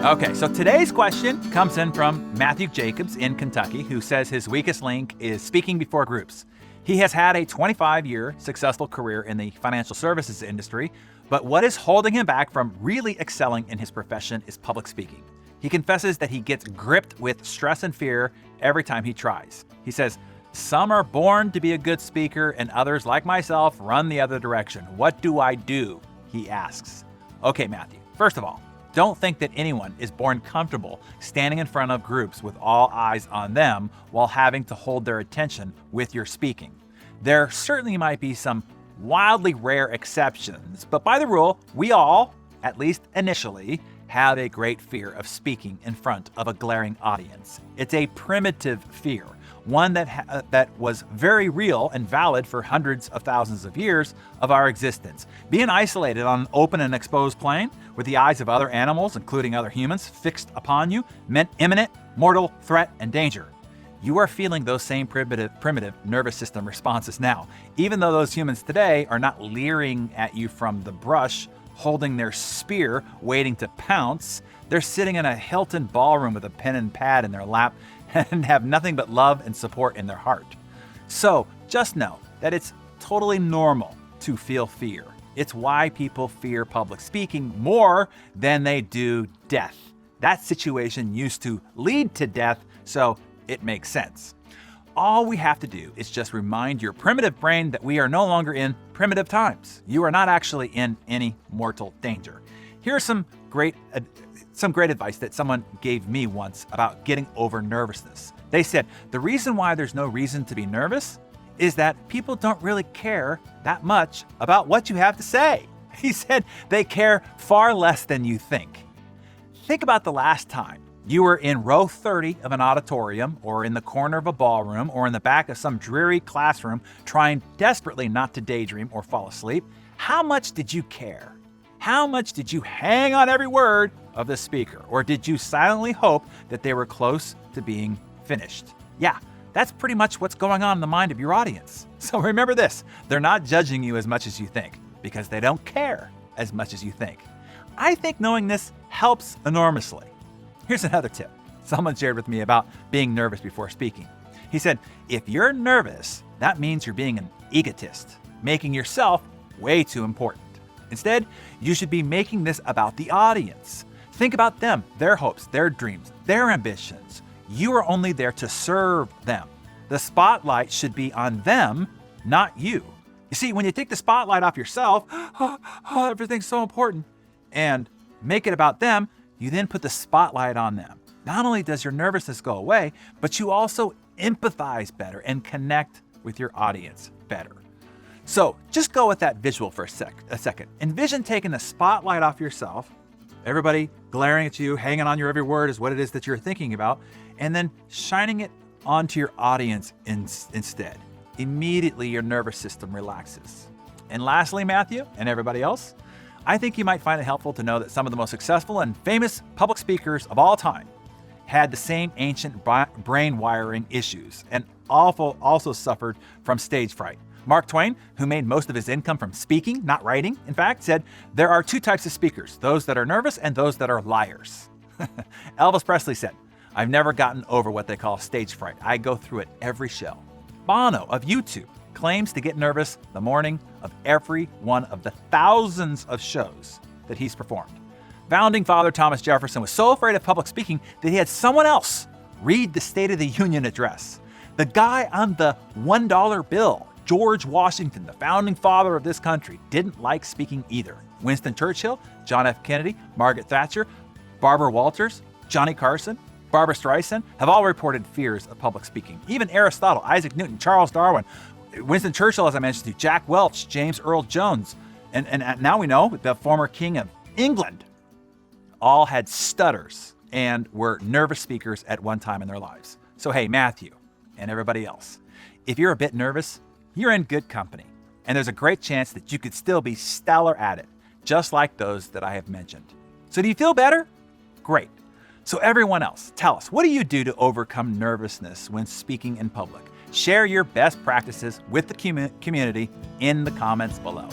Okay, so today's question comes in from Matthew Jacobs in Kentucky, who says his weakest link is speaking before groups. He has had a 25-year successful career in the financial services industry, but what is holding him back from really excelling in his profession is public speaking. He confesses that he gets gripped with stress and fear every time he tries. He says, "Some are born to be a good speaker, and others, like myself, run the other direction. What do I do?" he asks. Okay, Matthew, first of all, don't think that anyone is born comfortable standing in front of groups with all eyes on them while having to hold their attention with your speaking. There certainly might be some wildly rare exceptions, but by the rule, we all, at least initially, have a great fear of speaking in front of a glaring audience. It's a primitive fear, one that was very real and valid for hundreds of thousands of years of our existence. Being isolated on an open and exposed plain with the eyes of other animals, including other humans, fixed upon you meant imminent, mortal threat and danger. You are feeling those same primitive nervous system responses now, even though those humans today are not leering at you from the brush, holding their spear, waiting to pounce. They're sitting in a Hilton ballroom with a pen and pad in their lap and have nothing but love and support in their heart. So just know that it's totally normal to feel fear. It's why people fear public speaking more than they do death. That situation used to lead to death, so it makes sense. All we have to do is just remind your primitive brain that we are no longer in primitive times. You are not actually in any mortal danger. Here's some great advice that someone gave me once about getting over nervousness. They said, the reason why there's no reason to be nervous is that people don't really care that much about what you have to say. He said they care far less than you think. Think about the last time you were in row 30 of an auditorium, or in the corner of a ballroom, or in the back of some dreary classroom trying desperately not to daydream or fall asleep. How much did you care? How much did you hang on every word of the speaker? Or did you silently hope that they were close to being finished? Yeah, that's pretty much what's going on in the mind of your audience. So remember this, they're not judging you as much as you think, because they don't care as much as you think. I think knowing this helps enormously. Here's another tip someone shared with me about being nervous before speaking. He said, if you're nervous, that means you're being an egotist, making yourself way too important. Instead, you should be making this about the audience. Think about them, their hopes, their dreams, their ambitions. You are only there to serve them. The spotlight should be on them, not you. You see, when you take the spotlight off yourself, everything's so important, and make it about them, you then put the spotlight on them. Not only does your nervousness go away, but you also empathize better and connect with your audience better. So just go with that visual for a second. Envision taking the spotlight off yourself, everybody glaring at you, hanging on your every word is what it is that you're thinking about, and then shining it onto your audience instead. Immediately your nervous system relaxes. And lastly, Matthew and everybody else, I think you might find it helpful to know that some of the most successful and famous public speakers of all time had the same ancient brain wiring issues and also suffered from stage fright. Mark Twain, who made most of his income from speaking, not writing, in fact, said, there are two types of speakers, those that are nervous and those that are liars. Elvis Presley said, I've never gotten over what they call stage fright. I go through it every show. Bono of U2 claims to get nervous the morning of every one of the thousands of shows that he's performed. Founding Father Thomas Jefferson was so afraid of public speaking that he had someone else read the State of the Union address. The guy on the $1 bill, George Washington, the founding father of this country, didn't like speaking either. Winston Churchill, John F. Kennedy, Margaret Thatcher, Barbara Walters, Johnny Carson, Barbra Streisand have all reported fears of public speaking. Even Aristotle, Isaac Newton, Charles Darwin, Winston Churchill, as I mentioned to you, Jack Welch, James Earl Jones, and now we know the former king of England, all had stutters and were nervous speakers at one time in their lives. So hey, Matthew and everybody else, if you're a bit nervous, you're in good company, and there's a great chance that you could still be stellar at it, just like those that I have mentioned. So do you feel better? Great. So everyone else, tell us, what do you do to overcome nervousness when speaking in public? Share your best practices with the community in the comments below.